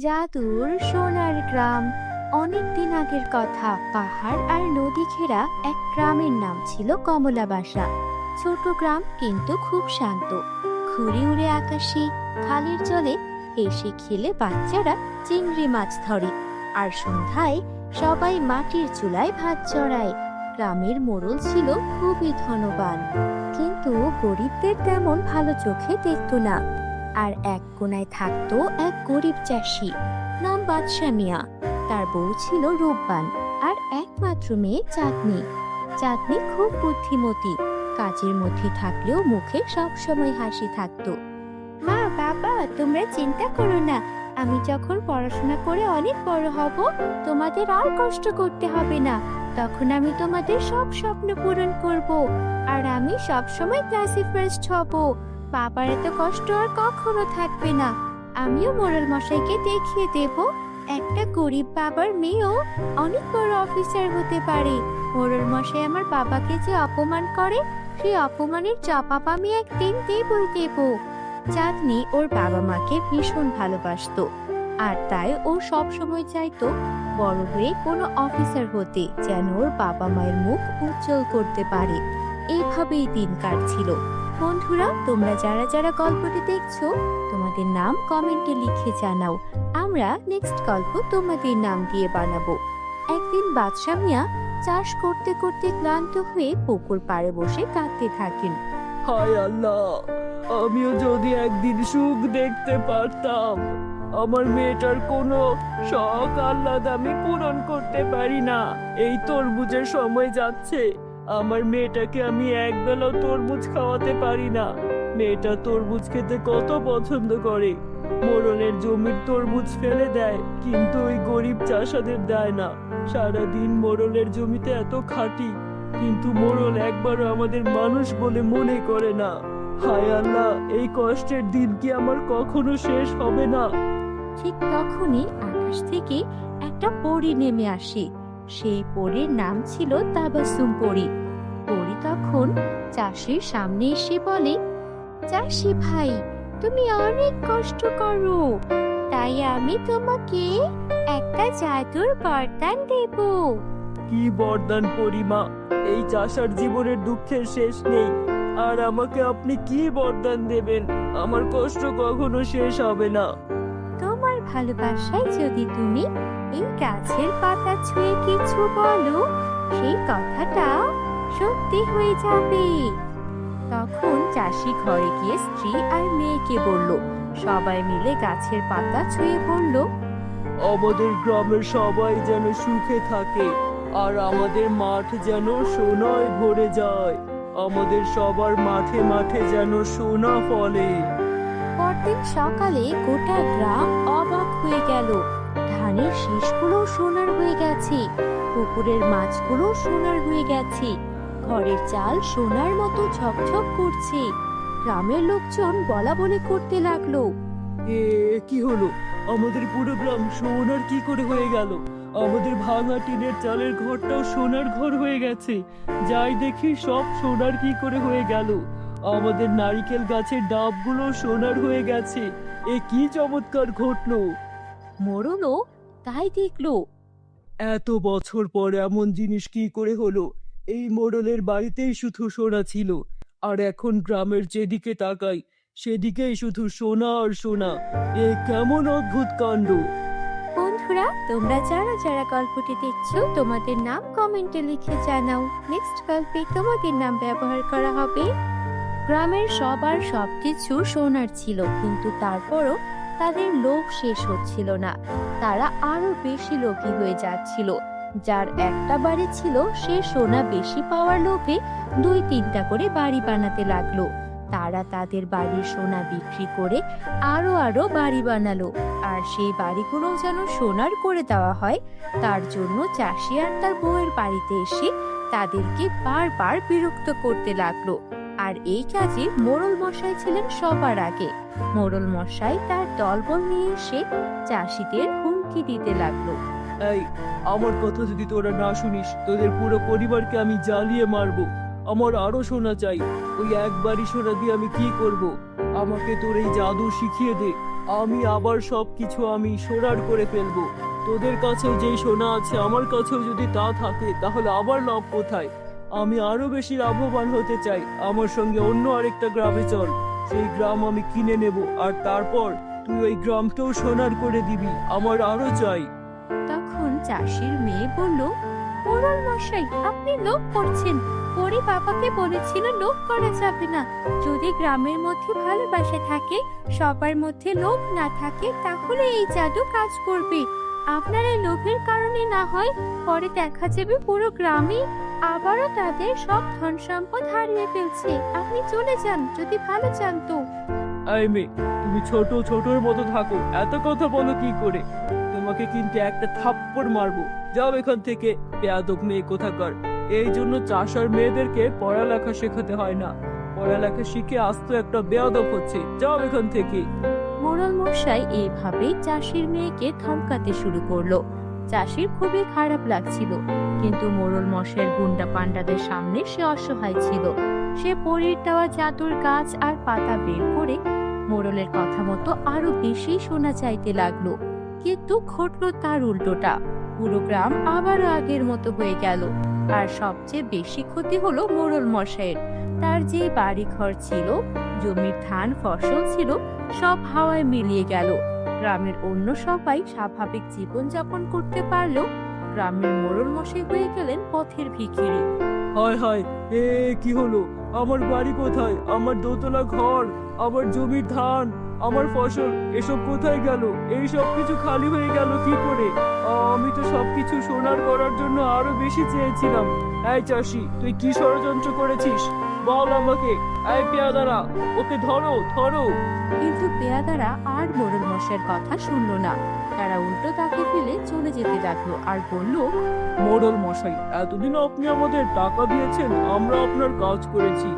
জাদুর সোনার গ্রাম। অনেক দিন আগের কথা, পাহাড় আর নদী ঘেরা এক গ্রামের নাম ছিল কমলাবাসা। ছোট গ্রাম কিন্তু খুব শান্ত। ঘুড়ি উড়ে আকাশে, খালের জলে হেসে খেলে বাচ্চারা চিংড়ি মাছ ধরে। আর সন্ধ্যায় সবাই মাটির চুলায় ভাত চড়ায়। গ্রামের মোড়ল ছিল খুবই ধনবান, কিন্তু গরিবদের তেমন ভালো চোখে দেখতো না। আর এক কোনায় থাকতো এক গরিব চাষি, নাম বাদশা মিয়া। তার বউ ছিল রূপবান, আর একমাত্র মেয়ে চাঁদনি। চাঁদনি খুব বুদ্ধিমতী, কাজের মধ্যে থাকলেও মুখে সবসময় হাসি থাকতো। মা, বাবা, তোমরা চিন্তা করো না, আমি যখন পড়াশোনা করে অনেক বড় হব, তোমাদের আর কষ্ট করতে হবে না। তখন আমি তোমাদের সব স্বপ্ন পূরণ করব, আর আমি সবসময় ক্লাসে ফার্স্ট হব। বাবার এত কষ্ট আর কখনো থাকবে না। আমিও মোড়ল মশাইকে দেখিয়ে দেব, একটা গরিব বাবার মেয়েও অনেক বড় অফিসার হতে পারে। মোড়ল মশাই আমার বাবাকে যে অপমান করে, সেই অপমানের জবাব আমি একদিন দেবই দেব। চাঁদনি ওর বাবা মাকে ভীষণ ভালোবাসতো, আর তাই ও সব সময় চাইতো বড় হয়ে কোনো অফিসার হতে, যেন ওর বাবা মায়ের মুখ উজ্জ্বল করতে পারে। এইভাবেই দিন কাটছিল। বন্ধুরা, তোমরা যারা যারা গল্পটি দেখছো, তোমাদের নাম কমেন্টে লিখে জানাও। আমরা নেক্সট গল্প তোমাদের নাম দিয়ে বানাবো। একদিন বাদশা মিয়া চাষ করতে করতে ক্লান্ত হয়ে পুকুর পাড়ে বসে কাঁদতে থাকেন। হায় আল্লাহ, আমিও যদি একদিন সুখ দেখতে পারতাম। আমার মেয়েটার কোনো শখ আহ্লাদ আমি পূরণ করতে পারি না। এই তরমুজের সময় যাচ্ছে, আমার মেয়েটাকে আমি একবেলাও তরমুজ খাওয়াতে পারি না। মেয়েটা তরমুজ খেতে কত পছন্দ করে। মোড়লের জমির তরমুজ ফেলে দেয়, কিন্তু ওই গরিব চাষাদের দেয় না। সারাদিন মোড়লের জমিতে এত খাটি, কিন্তু মোড়ল একবারও আমাদের মানুষ বলে মনে করে না। হায় আল্লাহ, এই কষ্টের দিন কি আমার কখনো শেষ হবে না? ঠিক তখনই আকাশ থেকে একটা পরী নেমে আসে। সেই পরীর নাম ছিল তাবাসসুম পরী। পরী তখন চাষির সামনে এসে বলে, চাষি ভাই, তুমি অনেক কষ্ট করো, তাই আমি তোমাকে একটা জাদুর বরদান দেব। কি বরদান পরিমা? এই চাষার জীবনের দুঃখের শেষ নেই, আর আমাকে আপনি কি বরদান দেবেন? আমার কষ্ট কখনো শেষ হবে না। তোমার ভালোবাসায় যদি তুমি এই গাছের পাতা ছুঁয়ে কিছু বলো, সেই কথাটা সত্যি হয়ে যাবে। তখন চাষি ঘরে গিয়ে স্ত্রী আর মেয়েকে বলল। সবাই মিলে গাছের পাতা ছুঁয়ে বলল, আমাদের গ্রামের সবাই যেন সুখে থাকে, আর আমাদের মাঠ যেন সোনায় ভরে যায়। আমাদের সবার মাঠে মাঠে যেন সোনা ফলে। পরদিন সকালে গোটা গ্রাম অবাক হয়ে গেল। ধানের শীষগুলো সোনার হয়ে গেছে, পুকুরের মাছগুলো সোনার হয়ে গেছে, ঘরের চাল সোনার মতো ঝকঝক করছে। গ্রামের লোকজন বলা বলি করতে লাগলো, এ কি হলো? আমাদের পুরো গ্রাম সোনার কি করে হয়ে গেল? আমাদের ভাঙা টিনের চালের ঘরটাও সোনার ঘর হয়ে গেছে। যাই দেখি সব সোনার কি করে হয়ে গেল? আমাদের নারিকেল গাছের ডাবগুলো সোনার হয়ে গেছে। এ কি চমৎকার ঘটলো! মোড়লও তাই দেখলো। এত বছর পর এমন জিনিস কি করে হলো? এই মোড়লের বাড়িতেই শুধু সোনা ছিল, আর এখন গ্রামের যেদিকে তাকাই সেদিকেই শুধু সোনা আর সোনা। এ কেমন অদ্ভুত কাণ্ড! বন্ধুরা, তোমরা যারা যারা গল্পটি দেখছো, তোমাদের নাম কমেন্টে লিখে জানাও। নেক্সট গল্পে তোমাদের নাম ব্যবহার করা হবে। গ্রামের সবার সবকিছু সোনার ছিল, কিন্তু তারপরও তাদের লোভ শেষ হচ্ছিল না। তারা আরো বেশি লোভী হয়ে যাচ্ছিল। যার একটা বাড়ি ছিল, সে সোনা বেশি পাওয়ার লোভে 2-3টা করে বাড়ি বানাতে লাগলো। তারা তাদের বাড়ির সোনা বিক্রি করে আরো আরো বাড়ি বানালো, আর সেই বাড়িগুলো যেন সোনার করে দেওয়া হয়, তার জন্য চাষি আর তার বউয়ের বাড়িতে এসে তাদেরকে বারবার বিরক্ত করতে লাগলো। আর এই কাজে মোড়ল মশাই ছিলেন সবার আগে। মোড়ল মশাই তার দলবল নিয়ে এসে চাষিদের হুমকি দিতে লাগলো। এই, আমার কথা যদি তোরা না শুনিস, তোদের পুরো পরিবারকে আমি জ্বালিয়ে মারবো। আমার আরো সোনা চাই। ওই একবারই সোনা দিয়ে আমি কি করব? আমাকে তোর এই জাদু শিখিয়ে দে, আমি আবার সবকিছু আমি সোনার করে ফেলবো। তোদের কাছেও যেই সোনা আছে আমার কাছেও যদি তা থাকে তাহলে আবার লাভ কোথায়? আমি আরো বেশি লাভবান হতে চাই। আমার সঙ্গে অন্য আরেকটা গ্রামে চল, সেই গ্রাম আমি কিনে নেব, আর তারপর তুই ওই গ্রামকেও সোনার করে দিবি। আমার আরো চাই। তখন চাষির মেয়ে বলল, মোড়ল মশাই, আপনি লোভ করছেন। পরে বাবাকে বলেছিল লোভ করা যাবে না। যদি গ্রামের মধ্যে ভালোবাসা থাকে, সবার মধ্যে লোভ না থাকে, তাহলে এই জাদু কাজ করবে। আপনার এই লোভের কারণে না হয় পরে দেখা যাবে পুরো গ্রামে আবারও তাদের সব ধন সম্পদ হারিয়ে ফেলছে। আপনি চলে যান যদি ভালো চান তো। এই মেয়ে, তুমি ছোটর মতো থাকো, এত কথা বলো কি করে? তোমাকে কিন্তু একটা থাপ্পড় মারবো। যাও এখান থেকে, বেয়াদব মেয়ে কোথাকার। এই জন্য চাষার মেয়েদেরকে পড়ালেখা শেখাতে হয় না। পড়ালেখা শিখে আস্ত একটা বেয়াদব হচ্ছে। যাও এখান থেকে। মোড়ল মশাই এইভাবেই চাষির মেয়েকে ধমকাতে শুরু করলো। চাষির খুবই খারাপ লাগছিল, কিন্তু মোড়ল মশাইয়ের গুন্ডা পান্ডাদের সামনে সে অসহায় ছিল। সে পরীর দেওয়া জাদুর গাছ আর পাতা বের করে মোড়লের কথা মতো আরো বেশি সোনা চাইতে লাগলো। কিন্তু ঘটলো তার উল্টোটা। পুরো গ্রাম আবারও আগের মতো হয়ে গেল। আর সবচেয়ে বেশি ক্ষতি হলো মোড়ল মশাইয়ের। তার যে বাড়ি ঘর ছিল, জমির ধান ফসল ছিল, সব হাওয়ায় মিলিয়ে গেল। গ্রামের অন্য সবাই স্বাভাবিক জীবন যাপন করতে পারলেও গ্রামের মোড়ল মশাই হয়ে গেলেন পথের ভিখিরি। হায় হায়, কি হলো? আমার বাড়ি কোথায়? আমার দোতলা ঘর, আমার জমির ধান, আমার ফসল, এসব কোথায় গেল? এই সব কিছু খালি হয়ে গেল কি করে? আমি তো সবকিছু সোনার করার জন্য আরো বেশি চেয়েছিলাম। এই চাষি, তুই কি ষড়যন্ত্র করেছিস? বল আমাকে। এই পেয়াদারা, ওকে ধরো ধরো। কিন্তু পেয়াদারা আর মোড়ল মশাইয়ের কথা শুনলো না। তারা উল্টো তাকে ফেলে চলে যেতে লাগলো আর বলল, মোড়ল মশাই, এতদিন আপনি আমাদের টাকা দিয়েছেন, আমরা আপনার কাজ করেছি।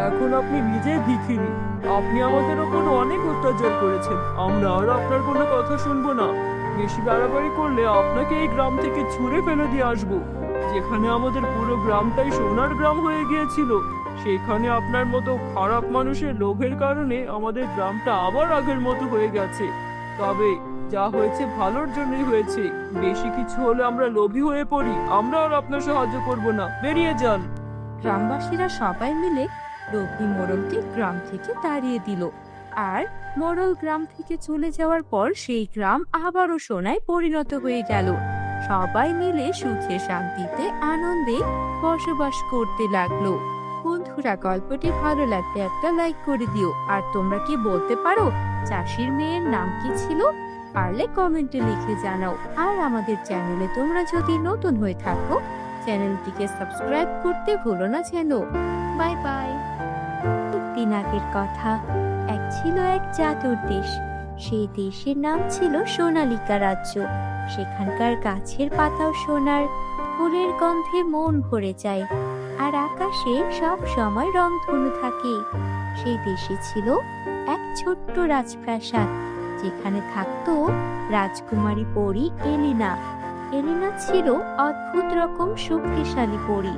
এখন আপনি নিজেই ভিখিরি। আপনি আমাদের ওপর অনেক অত্যাচার করেছেন। আমরা আর আপনার কোনো কথা শুনবো না। বেশি বাড়াবাড়ি করলে আপনাকে এই গ্রাম থেকে ছুঁড়ে ফেলে দিয়ে আসবো। যেখানে আমাদের পুরো গ্রামটাই সোনার গ্রাম হয়ে গিয়েছিল, সেখানে আপনার মতো খারাপ মানুষের লোভের কারণে আমাদের গ্রামটা আবার আগের মতো হয়ে গেছে। তবে যা হয়েছে ভালোর জন্যই হয়েছে। বেশি কিছু হলে আমরা লোভী হয়ে পড়ি। আমরা আর আপনার সাহায্য করব না, বেরিয়ে যান। গ্রামবাসীরা সবাই মিলে লোভী মোড়লকে গ্রাম থেকে তাড়িয়ে দিল। আর মোড়ল গ্রাম থেকে চলে যাওয়ার পর সেই গ্রাম আবারও সোনায় পরিণত হয়ে গেল। সবাই মিলে সুখে শান্তিতে আনন্দে বসবাস করতে লাগলো। বন্ধুরা, গল্পটি ভালো লাগলে একটা লাইক করে দিও। আর তোমরা কি বলতে পারো চাষির মেয়ের নাম কি ছিল? পারলে কমেন্টে লিখে জানাও। আর আমাদের চ্যানেলে তোমরা যদি নতুন হয়ে থাকো, চ্যানেলটিকে সাবস্ক্রাইব করতে ভুলো না যেন। Bye bye. দিন আগের কথা। এক ছিল এক জাদুর দেশ। সেই দেশের নাম ছিল সোনালিকা রাজ্য। সেখানকার গাছের পাতাও সোনার, ফুলের গন্ধে মন ভরে যায়, আর আকাশে সব সময় রংধনু থাকে। সেই দেশে ছিল এক ছোট্ট রাজপ্রাসাদ, যেখানে থাকতো রাজকুমারী পরী এলিনা। এলিনা ছিল অদ্ভুত রকম শক্তিশালী পরী।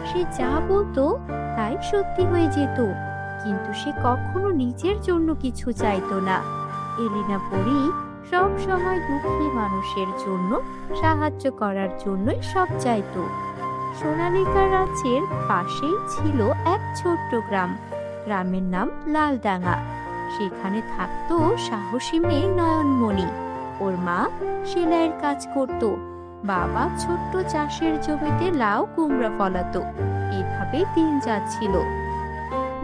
সে যা বলতো তাই সত্যি হয়ে যেত, কিন্তু সে কখনো নিজের জন্য কিছু চাইতো না। এলিনা পরী সব সময় দুঃখী মানুষের জন্য সাহায্য করার জন্যই সব চাইতো। সোনালিকা রাজ্যের পাশেই ছিল এক ছোট্ট গ্রাম। গ্রামের নাম লালডাঙ্গা। সেখানে থাকতো সাহসী মেয়ে নয়নমণি। ওর মা সেলাইয়ের কাজ করত, বাবা ছোট্ট চাষের জমিতে লাউ কুমড়া ফলাতো। এভাবে দিন যাচ্ছিল।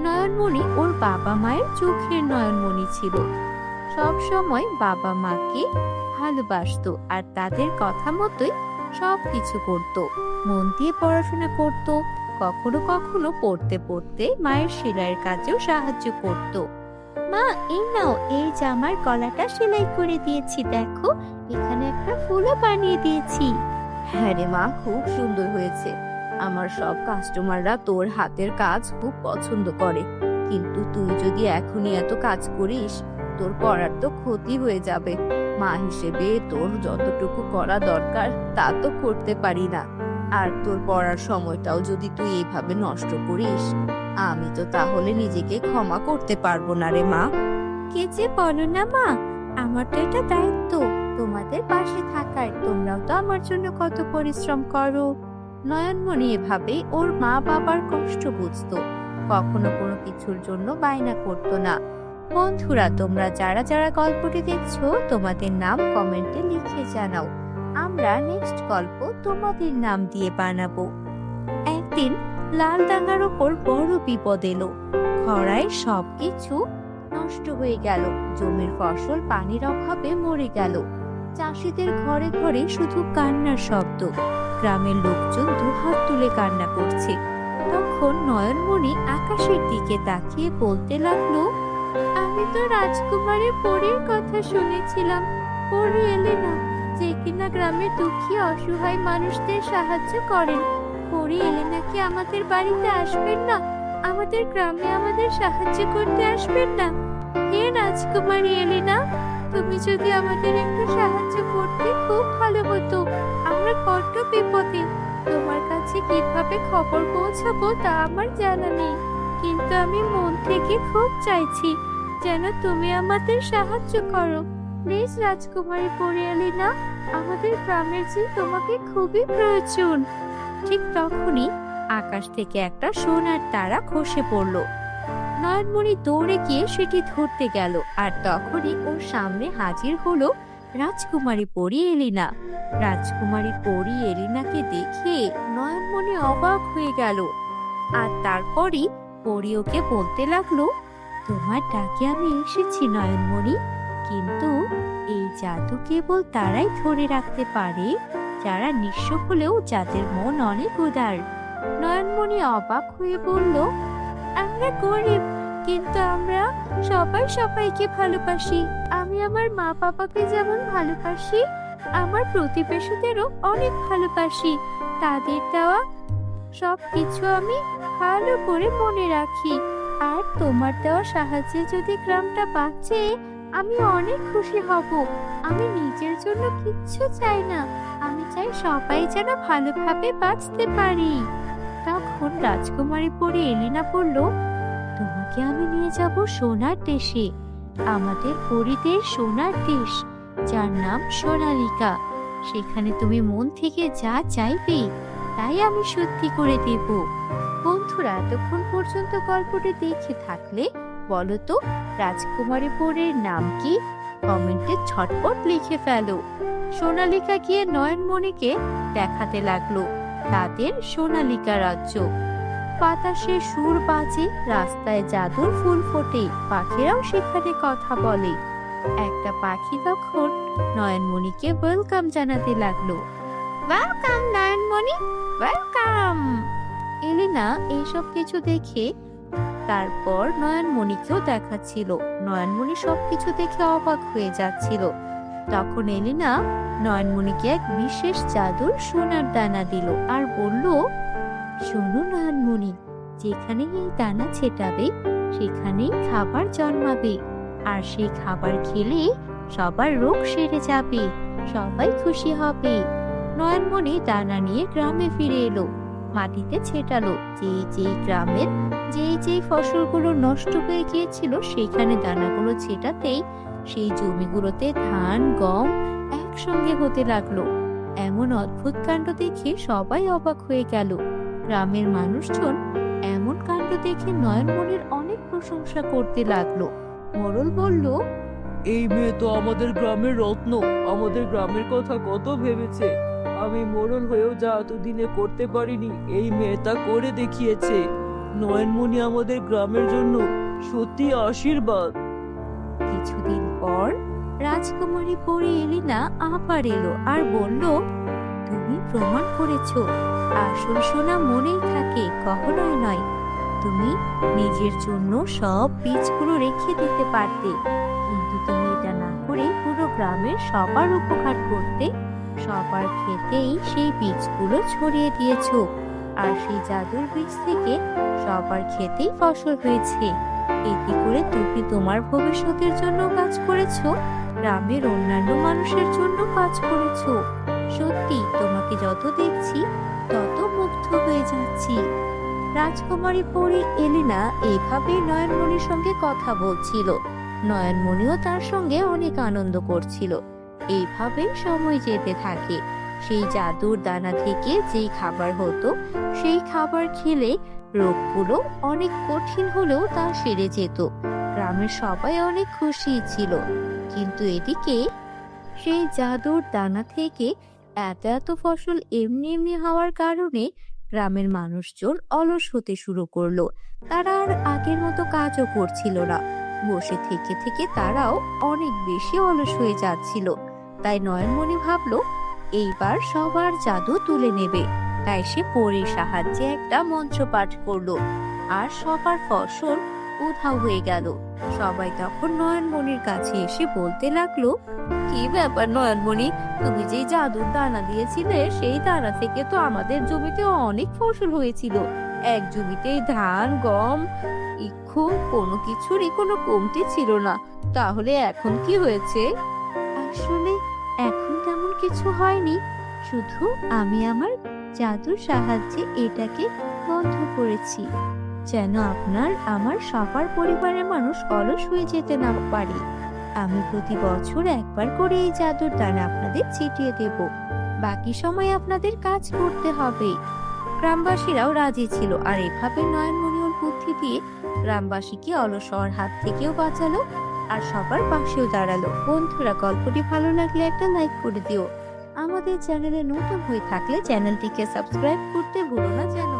নয়নমণি ওর বাবা মায়ের চোখের নয়নমণি ছিল। সব সময় বাবা মাকে ভালোবাসতো আর তাদের কথা মতোই সবকিছু করত। মন দিয়ে পড়াশোনা করত। কখনো কখনো পড়তে পড়তে মায়ের সেলাইয়ের কাজেও সাহায্য করত। মা, এই নাও, এই জামার গলাটা সেলাই করে দিয়েছি, দেখো এখানে একটা ফুলও বানিয়ে দিয়েছি। হ্যাঁ রে মা, খুব সুন্দর হয়েছে। আমার সব কাস্টমাররা তোর হাতের কাজ খুব পছন্দ করে, কিন্তু তুই যদি এখনই এত কাজ করিস, তোর পড়ার তো ক্ষতি হয়ে যাবে। মা হিসেবে তোর যতটুকু করা দরকার তা তো করতে পারি না, আর তোর পড়ার সময়টাও যদি তুই এইভাবে নষ্ট করিস, আমি তো তাহলে নিজেকে ক্ষমা করতে পারবো না রে মা। কে যে বলো না মা, আমার তো এটা দায়িত্ব তোমাদের পাশে থাকার। তোমরাও তো আমার জন্য কত পরিশ্রম করো। নয়নমণি এভাবে ওর মা বাবার কষ্ট বুঝতো, কখনো কোনো কিছুর জন্য বায়না করতো না। বন্ধুরা, তোমরা যারা যারা গল্পটি দেখছো তোমাদের নাম কমেন্টে লিখে জানাও। আমরা নেক্সট গল্প তোমাদের নাম দিয়ে বানাবো। একদিন লাল ডাঙার ওপর বড় বিপদ এলো। খরায় সবকিছু নষ্ট হয়ে গেল। জমির ফসল পানির অভাবে মরে গেল। চাষিদের ঘরে ঘরে শুধু কান্নার শব্দ। গ্রামের লোকজন দুহাত তুলে কান্না করছে। তখন নয়নমণি আকাশের দিকে তাকিয়ে বলতে লাগলো, আমি তো রাজকুমারী পরীর কথা শুনেছিলাম। পরী এলেন না, যে কিনা গ্রামের দুঃখী অসহায় মানুষদের সাহায্য করেন। পরী এলেন নাকি আমাদের বাড়িতে আসবেন না? আমাদের গ্রামে আমাদের সাহায্য করতে আসবেন না? হে রাজকুমারী এলেনা, তুমি যদি আমাদের একটু সাহায্য করতে খুব ভালো হতো। আমরা বড্ড বিপদে। তোমার কাছে কিভাবে খবর পৌঁছাবো তা আমার জানা নেই, কিন্তু আমি মন থেকে খুব চাইছি যেন তুমি আমাদের সাহায্য করো। প্লিজ রাজকুমারী পরী এলেনা, আমাদের গ্রামের যে তোমাকে খুবই প্রয়োজন। ঠিক তখনই আকাশ থেকে একটা সোনার তারা খসে পড়লো। নয়নমণি দৌড়ে গিয়ে সেটি ধরতে গেল, আর তখনই ওর সামনে হাজির হলো রাজকুমারী পরী এলিনা। রাজকুমারী পরী এলিনাকে দেখে নয়নমণি অবাক হয়ে গেল। আর তারপরই পরী ওকে বলতে লাগলো, তোমার ডাকে আমি এসেছি নয়নমণি, কিন্তু এই জাদু কেবল তারাই ধরে রাখতে পারে যারা নিঃস্ব হলেও যাদের মন অনেক উদার। নয়নমণি অবাক হয়ে বলল, আমরা গরিব, কিন্তু আমরা সবাই সবাইকে ভালোবাসি। আমি আমার মা বাবাকে যেমন ভালোবাসি, আমার প্রতিবেশীদেরও অনেক ভালোবাসি। তাদের দেওয়া সব কিছু আমি ভালো করে মনে রাখি। আর তোমার দেওয়া সাহায্যে যদি গ্রামটা বাঁচে, আমি অনেক খুশি হব। আমি নিজের জন্য কিচ্ছু চাই না, আমি চাই সবাই যেন ভালোভাবে বাঁচতে পারি। তখন রাজকুমারী পরী এলিনা বলল, তোমাকে আমি নিয়ে যাব সোনার দেশে, আমাদের পরীদের সোনার দেশ, যার নাম সোনালিকা। সেখানে তুমি মন থেকে যা চাইবে তাই আমি সত্যি করে দেব। বন্ধুরা, এতক্ষণ পর্যন্ত গল্পটি দেখে থাকলে বলো তো রাজকুমারী পরীর নাম কি? কমেন্টে ঝটপট লিখে ফেলো। সোনালিকা গিয়ে নয়নমণিকে দেখাতে লাগলো তাদের সোনালিকা রাজ্য। বাতাসে সুর বাজে, রাস্তায় জাদুর ফুল ফোটে, পাখিরাও সেখানে কথা বলে। একটা পাখি তখন নয়নমণিকে ওয়েলকাম জানাতে লাগলো। ওয়েলকাম নয়নমণি, ওয়েলকাম। এলিনা এইসব কিছু দেখে তারপর নয়নমণিকেও দেখাচ্ছিল। নয়নমণি সবকিছু দেখে অবাক হয়ে যাচ্ছিল। তখন এলিনা নয়নমণিকে এক বিশেষ জাদুর সোনার দানা দিল আর বলল, শোনো নয়নমণি, যেখানে এই দানা ছেটাবে সেখানেই খাবার জন্মাবে, আর সেই খাবার খেলে সবার রোগ সেরে যাবে, সবাই খুশি হবে। নয়নমণি দানা নিয়ে গ্রামে ফিরে এলো, মাটিতে ছেটালো। যেই গ্রামের যেই ফসলগুলো নষ্ট হয়ে গিয়েছিল সেখানে দানাগুলো ছেটাতেই সেই জমিগুলোতে ধান গম একসঙ্গে হতে লাগলো। এমন অদ্ভুত কাণ্ড দেখে সবাই অবাক হয়ে গেল। গ্রামের মানুষজন এমন কাণ্ড দেখে নয়নমণির অনেক প্রশংসা করতে লাগলো। মোড়ল বলল, এই মেয়ে তো আমাদের গ্রামের রত্ন, আমাদের গ্রামের কথা কত ভেবেছে। আমি মোড়ল হয়েও যা এতদিনে করতে পারিনি, এই মেয়ে তা করে দেখিয়েছে। নয়নমণি আমাদের গ্রামের জন্য সত্যি আশীর্বাদ। কিছুদিন পর রাজকুমারী পরী এলিনা আবার এলো আর বলল, তুমি প্রমাণ করেছো আসল সোনা মনেই থাকে, কখনোই নয়। তুমি নিজের জন্য সব বীজগুলো রেখে দিতে পারতে, কিন্তু তুমি এটা না করে পুরো গ্রামের সবার উপকার করতে, সবার ক্ষেতেই সেই বীজগুলো ছড়িয়ে দিয়েছো। আর সেই জাদুর বীজ থেকে সবার ক্ষেতেই ফসল হয়েছে। এতে করে তুমি তোমার ভবিষ্যতের জন্য কাজ করেছো, গ্রামের অন্যান্য মানুষের জন্য কাজ করেছো। সত্যি তোমাকে যত দেখছি তত মুগ্ধ হয়ে যাচ্ছি। রাজকুমারী পরী এলিনা এভাবে নয়নমণির সঙ্গে কথা বলছিল। নয়নমণিও তার সঙ্গে অনেক আনন্দ করছিল। এইভাবে সময় যেতে থাকে। সেই জাদুর দানা থেকে যেই খাবার হতো, সেই খাবার খেলে রোগগুলো অনেক কঠিন হলেও তা সেরে যেত। গ্রামের সবাই অনেক খুশি ছিল। কিন্তু এদিকে সেই জাদুর দানা থেকে এত এত ফসল এমনি এমনি হওয়ার কারণে গ্রামের মানুষজন অলস হতে শুরু করলো। তারা আর আগের মতো কাজও করছিল না। বসে থেকে থেকে তারাও অনেক বেশি অলস হয়ে যাচ্ছিল। তাই নয়নমণি ভাবলো এইবার সবার জাদু তুলে নেবে। তাই সে পরীর সাহায্যে একটা মন্ত্র পাঠ করলো, আর সবার ফসল উধাও হয়ে গেল। সবাই তখন নয়নমণির কাছে এসে বলতে লাগলো, কি ব্যাপার নয়নমণি, তুমি যেই জাদুর দানা দিয়েছিলে সেই দানা থেকে তো আমাদের জমিতে অনেক ফসল হয়েছিল। এক জমিতে ধান, গম, ইক্ষু কোনো কিছুরই কোনো কমতি ছিল না। তাহলে এখন কি হয়েছে? আসলে এখন তেমন কিছু হয়নি, শুধু আমি আমার জাদুর সাহায্যে এটাকে বন্ধ করেছি, যেন আমার সবার পরিবারের মানুষ অলস হয়ে যেতে না পারে। আমি প্রতি বছর একবার করে এই জাদুর দানা আপনাদের ছিটিয়ে দেব। বাকি সময় আপনাদের কাজ করতে হবে। গ্রামবাসীরাও রাজি ছিল, আর এভাবে নয়নমণি ওর বুদ্ধি দিয়ে গ্রামবাসীকে অলস হওয়ার হাত থেকেও বাঁচালো, আর সবার পাশেও দাঁড়ালো। বন্ধুরা, গল্পটি ভালো লাগলে একটা লাইক করে দিও। আমাদের চ্যানেলে নতুন হয়ে থাকলে চ্যানেলটিকে সাবস্ক্রাইব করতে ভুলো না যেন।